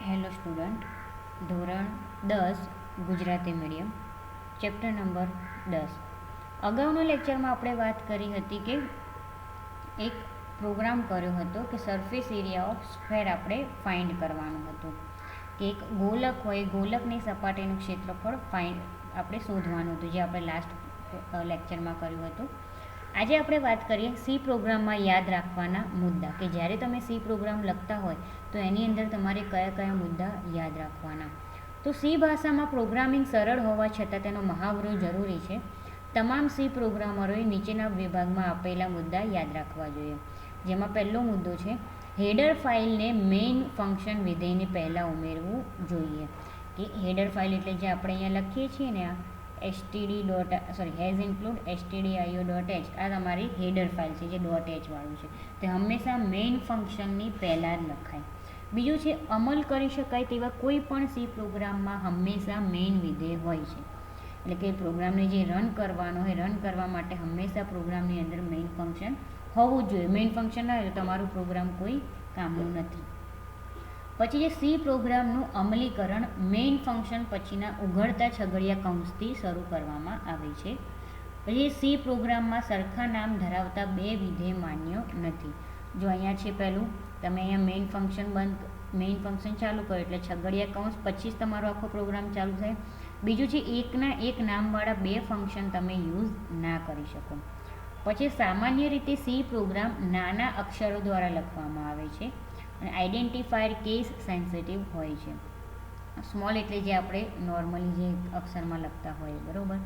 Hello student, ધોરણ 10 Gujarati medium, chapter number 10. અગાઉના લેક્ચરમાં આપણે વાત કરી હતી કે એક પ્રોગ્રામ કર્યો હતો કે સરફેસ એરિયા ઓફ સ્ફેર આપણે ફાઇન્ડ કરવાનું હતું, કે એક ગોલક હોય, ગોલકની સપાટીનું ક્ષેત્રફળ આપણે શોધવાનું હતું, જે આપણે લાસ્ટ લેક્ચરમાં કર્યું હતું. આજે આપણે વાત કરીએ સી પ્રોગ્રામમાં યાદ રાખવાના મુદ્દા, કે જ્યારે તમે સી પ્રોગ્રામ લખતા હોય તો એની અંદર તમારે કયા કયા મુદ્દા યાદ રાખવાના. તો સી ભાષામાં પ્રોગ્રામિંગ સરળ હોવા છતાં તેનો મહાવરો જરૂરી છે. તમામ સી પ્રોગ્રામરોએ નીચેના વિભાગમાં આપેલા મુદ્દા યાદ રાખવા જોઈએ. જેમાં પહેલો મુદ્દો છે, હેડર ફાઇલને મેઇન ફંક્શન વિધેયની પહેલાં ઉમેરવું જોઈએ. કે હેડર ફાઇલ એટલે જે આપણે અહીંયા લખીએ છીએ ને, આ હેઝ ઇન્ક્લુડ stdio.h, આ તમારી હેડર ફાઇલ છે જે .h વાળું છે, તે હંમેશા મેઇન ફંક્શનની પહેલાં જ લખાય. બીજું છે, અમલ કરી શકાય તેવા કોઈ પણ સી પ્રોગ્રામમાં હંમેશા મેઇન વિધેય હોય છે. એટલે કે પ્રોગ્રામને જે રન કરવાનો હોય, રન કરવા માટે હંમેશા પ્રોગ્રામની અંદર મેઇન ફંક્શન હોવું જ જોઈએ. મેઇન ફંક્શન ના હોય તો તમારું પ્રોગ્રામ કોઈ કામનું નથી. પછી જે સી પ્રોગ્રામનું અમલીકરણ મેઇન ફંક્શન પછીના ઉઘડતા છગડીયા કૌંસથી શરૂ કરવામાં આવે છે. પછી સી પ્રોગ્રામમાં સરખા નામ ધરાવતા બે વિધેય માન્ય નથી. જો અહીંયા છે પહેલું, તમે અહીંયા મેઇન ફંક્શન ચાલુ કરો એટલે છગડીયા કૌંસ પછી જ તમારો આખો પ્રોગ્રામ ચાલુ થાય. બીજું છે, એકના એક નામવાળા બે ફંક્શન તમે યુઝ ના કરી શકો. પછી સામાન્ય રીતે સી પ્રોગ્રામ નાના અક્ષરો દ્વારા લખવામાં આવે છે અને આઈડેન્ટિફાયર કેસ સેન્સિટિવ હોય છે. સ્મોલ એટલે જે આપણે નોર્મલી જે અક્ષરમાં લખતા હોય, બરાબર,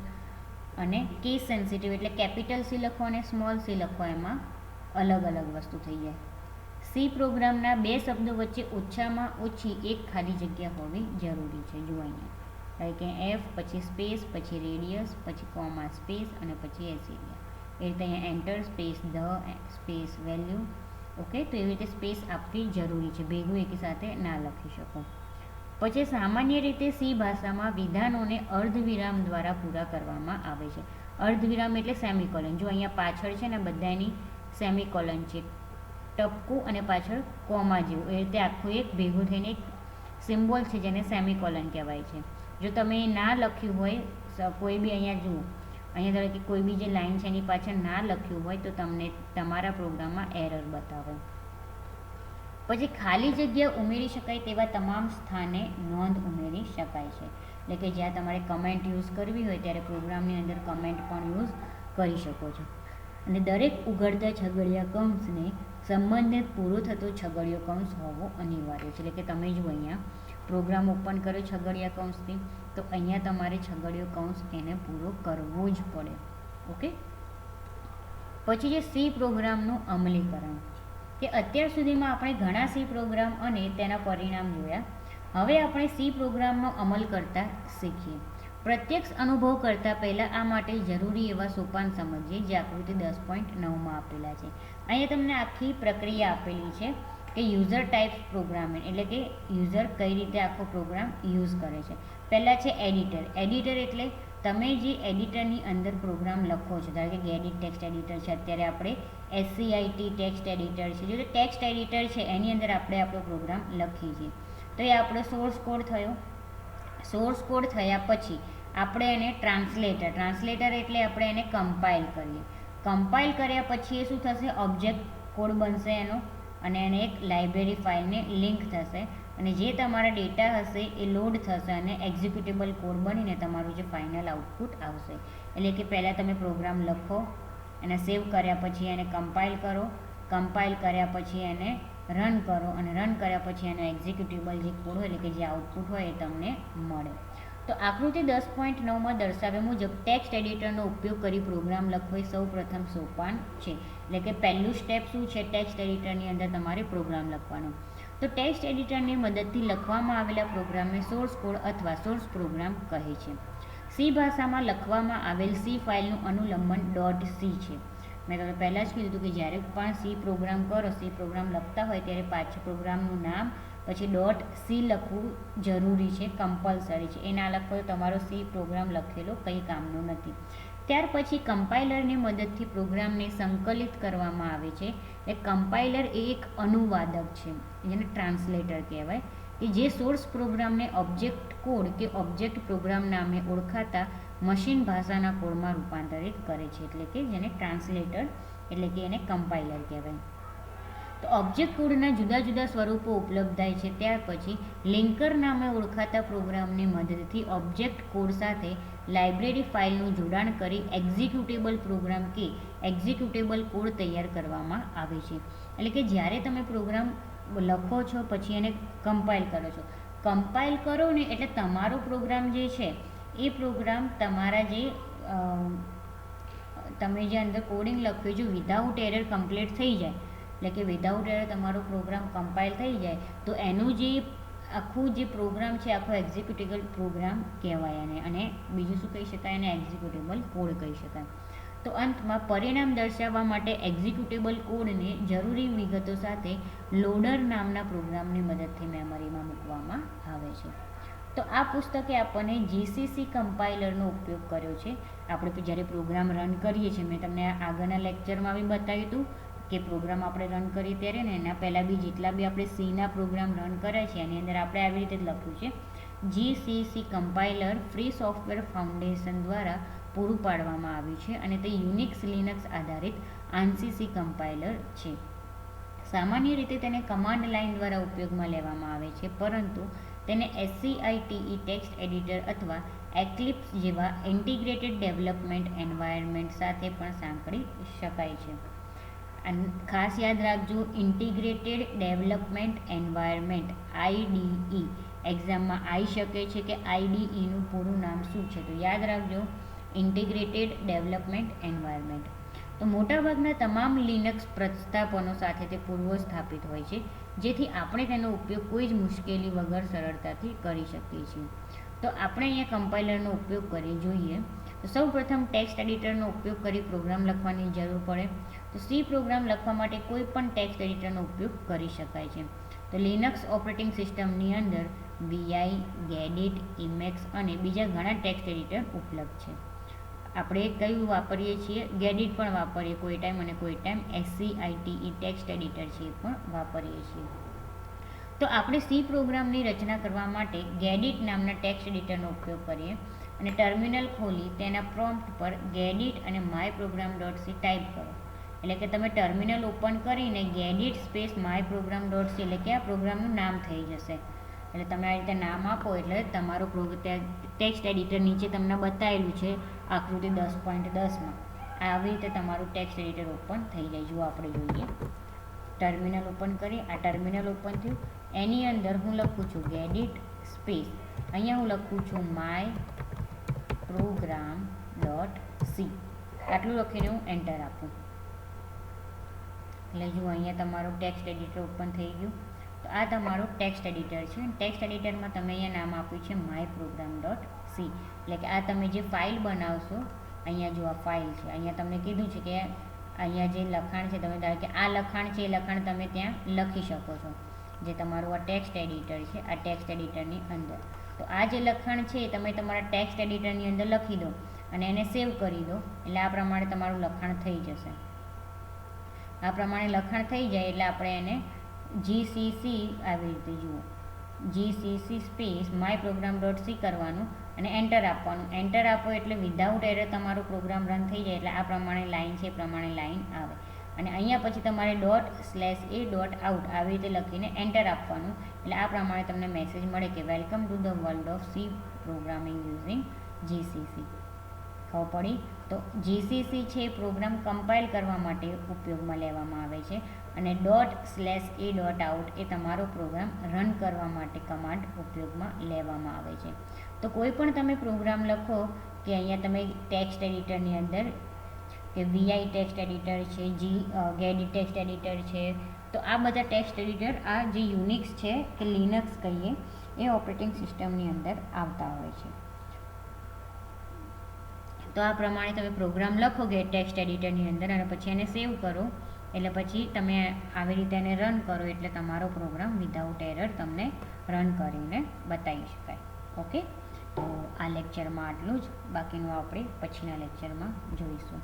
અને કેસ સેન્સિટિવ એટલે કેપિટલ સી લખો અને સ્મોલ સી લખો, એમાં અલગ અલગ વસ્તુ થઈ જાય. સી પ્રોગ્રામના બે શબ્દો વચ્ચે ઓછામાં ઓછી એક ખાલી જગ્યા હોવી જરૂરી છે. જુઓ અહીંયા, લાઈક એફ, પછી સ્પેસ, પછી રેડિયસ, પછી કોમા, સ્પેસ અને પછી એસ એરિયા. એ રીતે અહીંયા enter, space, the, space, value. Okay, તો એવી રીતે સ્પેસ આપવી જરૂરી છે, ભેગું એકી સાથે ના લખી શકો. પછી સામાન્ય રીતે સી ભાષામાં વિધાનોને અર્ધવિરામ દ્વારા પૂરા કરવામાં આવે છે. અર્ધવિરામ એટલે સેમિકોલન. જો અહીંયા પાછળ છે ને બધાની સેમિકોલન છે, ટપકું અને પાછળ કોમા જેવું, એ રીતે આખું એક ભેગું થઈને એક સિમ્બોલ છે જેને સેમિકોલન કહેવાય છે. જો તમે ના લખ્યું હોય કોઈ બી, અહીંયા જુઓ, અહીંયા ધારો કે કોઈ બી જે લાઈન છે એની પાછળ ના લખ્યું હોય તો તમને તમારા પ્રોગ્રામમાં એરર બતાવે. પછી ખાલી જગ્યા ઉમેરી શકાય તેવા તમામ સ્થાને નોંધ ઉમેરી શકાય છે. એટલે કે જ્યાં તમારે કમેન્ટ યુઝ કરવી હોય ત્યારે પ્રોગ્રામની અંદર કમેન્ટ પણ યુઝ કરી શકો છો. અને દરેક ઉઘડતા છગડીયા કૌંસને સંબંધિત પૂરો થતો છગડીયો કૌંસ હોવો અનિવાર્ય છે. એટલે કે તમે જુઓ અહીંયા પ્રોગ્રામ ઓપન કર્યો છગડીયા કૌંસથી, તો અહીંયા તમારે છગડીયો કૌંસ એને પૂરો કરવો જ પડે. ઓકે. પછી જે સી પ્રોગ્રામનું અમલીકરણ, કે અત્યાર સુધીમાં આપણે ઘણા સી પ્રોગ્રામ અને તેના પરિણામ જોયા. હવે આપણે સી પ્રોગ્રામનો અમલ કરતા શીખીએ. પ્રત્યક્ષ અનુભવ કરતાં પહેલાં આ માટે જરૂરી એવા સોપાન સમજીએ, જે આકૃતિ 10.9માં આપેલા છે. અહીંયા તમને આખી પ્રક્રિયા આપેલી છે કે યુઝર ટાઈપ પ્રોગ્રામિંગ, એટલે કે યુઝર કઈ રીતે આખો પ્રોગ્રામ યુઝ કરે છે. પહેલાં છે એડિટર. એડિટર એટલે તમે જે એડિટરની અંદર પ્રોગ્રામ લખો છો, ધારો કે ગેડિટ ટેક્સ્ટ એડિટર છે, અત્યારે આપણે SCIT ટેક્સ્ટ એડિટર છે, જે ટેક્સ્ટ એડિટર છે એની અંદર આપણે આપણો પ્રોગ્રામ લખીએ છીએ. તો એ આપણો સોર્સ કોડ થયો. સોર્સ કોડ થયા પછી આપણે એને ટ્રાન્સલેટર એટલે આપણે એને કમ્પાઇલ કરીએ. કમ્પાઇલ કર્યા પછી એ શું થશે, ઓબ્જેક્ટ કોડ બનશે એનો, અને એને એક લાઇબ્રેરી ફાઇલને લિંક થશે, અને જે તમારા ડેટા હશે એ લોડ થશે અને એક્ઝિક્યુટેબલ કોડ બનીને તમારું જે ફાઇનલ આઉટપુટ આવશે. એટલે કે પહેલાં તમે પ્રોગ્રામ લખો, એને સેવ કર્યા પછી એને કમ્પાઇલ કરો, કમ્પાઇલ કર્યા પછી એને રન કરો, અને રન કર્યા પછી એનો એક્ઝિક્યુટેબલ જે કોડ હોય, એટલે કે જે આઉટપુટ હોય એ તમને મળે. તો આકૃતિ 10.9માં દર્શાવ્યા મુજબ ટેક્સ્ટ એડિટરનો ઉપયોગ કરી પ્રોગ્રામ લખવો એ સૌ પ્રથમ સોપાન છે. એટલે કે પહેલું સ્ટેપ શું છે, ટેક્સ્ટ એડિટરની અંદર તમારે પ્રોગ્રામ લખવાનો. તો ટેક્સ્ટ એડિટરની મદદથી લખવામાં આવેલા પ્રોગ્રામને સોર્સ કોડ અથવા સોર્સ પ્રોગ્રામ કહે છે. સી ભાષામાં લખવામાં આવેલ સી ફાઇલનું અનુલંબન .c છે. મેં તમને પહેલાં જ કીધું હતું કે જ્યારે પણ સી પ્રોગ્રામ કરો, સી પ્રોગ્રામ લખતા હોય ત્યારે પાછળ પ્રોગ્રામનું નામ પછી .c લખવું જરૂરી છે, કમ્પલસરી છે. એ ના લખો તો તમારો સી પ્રોગ્રામ લખેલો કંઈ કામનો નથી. ત્યાર પછી કમ્પાઇલરની મદદથી પ્રોગ્રામને સંકલિત કરવામાં આવે છે. એ કમ્પાઇલર એ એક અનુવાદક છે, જેને ટ્રાન્સલેટર કહેવાય. કે જે સોર્સ પ્રોગ્રામને ઓબ્જેક્ટ કોડ કે ઓબ્જેક્ટ પ્રોગ્રામ નામે ઓળખાતા મશીન ભાષાના કોડમાં રૂપાંતરિત કરે છે, એટલે કે જેને ટ્રાન્સલેટર એટલે કે એને કમ્પાઇલર કહેવાય. તો ઓબ્જેક્ટ કોડના જુદા જુદા સ્વરૂપો ઉપલબ્ધ થાય છે. ત્યાર પછી લિંકર નામે ઓળખાતા પ્રોગ્રામની મદદથી ઓબ્જેક્ટ કોડ સાથે લાઇબ્રેરી ફાઇલનું જોડાણ કરી એક્ઝિક્યુટેબલ પ્રોગ્રામ કે એક્ઝિક્યુટેબલ કોડ તૈયાર કરવામાં આવે છે. એટલે કે જ્યારે તમે પ્રોગ્રામ લખો છો પછી એને કમ્પાઇલ કરો છો. કમ્પાઇલ કરો ને એટલે તમારો પ્રોગ્રામ જે છે એ પ્રોગ્રામ તમારા જે તમે જે અંદર કોડિંગ લખ્યું છે વિધાઉટ એરર કમ્પ્લીટ થઈ જાય, એટલે કે વિધાઉટ એરર તમારો પ્રોગ્રામ કમ્પાઇલ થઈ જાય તો એનું જે આખું જે પ્રોગ્રામ છે આખો એક્ઝિક્યુટેબલ પ્રોગ્રામ કહેવાય અને બીજું શું કહી શકાય, એને એક્ઝિક્યુટેબલ કોડ કહી શકાય. તો અંતમાં પરિણામ દર્શાવવા માટે એક્ઝિક્યુટેબલ કોડને જરૂરી વિગતો સાથે લોડર નામના પ્રોગ્રામની મદદથી મેમરીમાં મૂકવામાં આવે છે. તો આ પુસ્તકે આપણને જીસીસી કમ્પાઇલરનો ઉપયોગ કર્યો છે. આપણે જ્યારે પ્રોગ્રામ રન કરીએ છીએ, મેં તમને આગળના લેક્ચરમાં બી બતાવ્યું હતું કે પ્રોગ્રામ આપણે રન કરીએ ત્યારે ને એના પહેલાં બી જેટલા બી આપણે સીના પ્રોગ્રામ રન કર્યા છે એની અંદર આપણે આવી રીતે જ લખ્યું છે. GCC compiler free software foundation દ્વારા પૂરું પાડવામાં આવ્યું છે અને તે યુનિક્સ લિનક્સ આધારિત આંશી કમ્પાઇલર છે. સામાન્ય રીતે તેને કમાન્ડ લાઇન દ્વારા ઉપયોગમાં લેવામાં આવે છે, પરંતુ તેને SCITE ટેક્સ્ટ એડિટર અથવા એક્લિપ્સ જેવા ઇન્ટિગ્રેટેડ ડેવલપમેન્ટ એન્વાયરમેન્ટ સાથે પણ સાંકળી શકાય છે. ખાસ યાદ રાખજો, ઇન્ટિગ્રેટેડ ડેવલપમેન્ટ એન્વાયરમેન્ટ IDE એક્ઝામમાં આવી શકે છે કે IDEનું પૂરું નામ શું છે, તો યાદ રાખજો ઇન્ટિગ્રેટેડ ડેવલપમેન્ટ એન્વાયરમેન્ટ. તો મોટાભાગના તમામ લિનક્સ પ્રસ્થાપનો સાથે તે પૂર્વ સ્થાપિત હોય છે, જેથી આપણે તેનો ઉપયોગ કોઈ જ મુશ્કેલી વગર સરળતાથી કરી શકીએ છીએ. તો આપણે અહીંયા કમ્પાઇલરનો ઉપયોગ કરીએ જોઈએ. તો સૌ પ્રથમ ટેક્સ્ટ એડિટરનો ઉપયોગ કરી પ્રોગ્રામ લખવાની જરૂર પડે. તો સી પ્રોગ્રામ લખવા માટે કોઈ પણ ટેક્સ્ટ એડિટરનો ઉપયોગ કરી શકાય છે. તો લિનક્સ ઓપરેટિંગ સિસ્ટમની અંદર VI, ગેડિટ, ઇમેક્સ અને બીજા ઘણા ટેક્સ્ટ એડિટર ઉપલબ્ધ છે. આપણે કયું વાપરીએ છીએ, ગેડિટ પણ વાપરીએ કોઈ ટાઈમ અને કોઈ ટાઈમ SCITE ટેક્સ્ટ એડિટર છે એ પણ વાપરીએ છીએ. તો આપણે સી પ્રોગ્રામની રચના કરવા માટે ગેડિટ નામના ટેક્સ્ટ એડિટરનો ઉપયોગ કરીએ અને ટર્મિનલ ખોલી તેના પ્રોમ્પ્ટ પર ગેડિટ અને માય પ્રોગ્રામ .c ટાઈપ કરો. એટલે કે તમે ટર્મિનલ ઓપન કરીને gedit space my program .c એટલે કે આ પ્રોગ્રામનું નામ થઈ જશે. એટલે તમે આ રીતે નામ આપો એટલે તમારો ટેક્સ્ટ એડિટર નીચે તમને બતાવેલું છે આકૃતિ 10.10માં આવી રીતે તમારું ટેક્સ્ટ એડિટર ઓપન થઈ જાય. જો આપણે જોઈએ ટર્મિનલ ઓપન કરી, આ ટર્મિનલ ઓપન થયું, એની અંદર હું લખું છું ગેડિટ સ્પેસ, અહીંયા હું લખું છું માય પ્રોગ્રામ .c, આટલું લખીને હું એન્ટર આપું એટલે જુઓ અહીંયા તમારું ટેક્સ્ટ એડિટર ઓપન થઈ ગયું. તો આ તમારું ટેક્સ્ટ એડિટર છે. ટેક્સ્ટ એડિટરમાં તમે અહીંયા નામ આપ્યું છે માય પ્રોગ્રામ .c, એટલે કે આ તમે જે ફાઇલ બનાવશો, અહીંયા જો આ ફાઇલ છે, અહીંયા તમને કીધું છે કે અહીંયા જે લખાણ છે તમે ધારો કે આ લખાણ છે એ લખાણ તમે ત્યાં લખી શકો છો. જે તમારું આ ટેક્સ્ટ એડિટર છે, આ ટેક્સ્ટ એડિટરની અંદર તો આ જે લખાણ છે એ તમે તમારા ટેક્સ્ટ એડિટરની અંદર લખી દો અને એને સેવ કરી દો એટલે આ પ્રમાણે તમારું લખાણ થઈ જશે. આ પ્રમાણે લખાણ થઈ જાય એટલે આપણે એને GCC આવી રીતે જુઓ GCC space my program .c કરવાનું અને એન્ટર આપવાનું. એન્ટર આપો એટલે વિધાઉટ એરર તમારો પ્રોગ્રામ રન થઈ જાય. એટલે આ પ્રમાણે લાઈન છે એ પ્રમાણે લાઈન આવે અને અહીંયા પછી તમારે ./a.out આવી રીતે લખીને એન્ટર આપવાનું. એટલે આ પ્રમાણે તમને મેસેજ મળે કે welcome to the world of C programming using GCC. ખબર પડી? તો GCC છે એ પ્રોગ્રામ કમ્પાઇલ કરવા માટે ઉપયોગમાં લેવામાં આવે છે અને ./a.out એ તમારો પ્રોગ્રામ રન કરવા માટે કમાન્ડ ઉપયોગમાં લેવામાં આવે છે. તો કોઈ પણ તમે પ્રોગ્રામ લખો કે અહીંયા તમે ટેક્સ્ટ એડિટરની અંદર કે VI ટેક્સ્ટ એડિટર છે, ગેડિટ ટેક્સ્ટ એડિટર છે, તો આ બધા ટેક્સ્ટ એડિટર આ જે યુનિક્સ છે કે લિનક્સ કહીએ એ ઓપરેટિંગ સિસ્ટમની અંદર આવતા હોય છે. તો આ પ્રમાણે તમે પ્રોગ્રામ લખો કે ટેક્સ્ટ એડિટરની અંદર અને પછી એને સેવ કરો એટલે પછી તમે આવી રીતે એને રન કરો એટલે તમારો પ્રોગ્રામ વિધાઉટ એરર તમને રન કરીને બતાવી શકાય. ઓકે, તો આ લેક્ચરમાં આટલું જ, બાકીનું આપણે પછીના લેક્ચરમાં જોઈશું.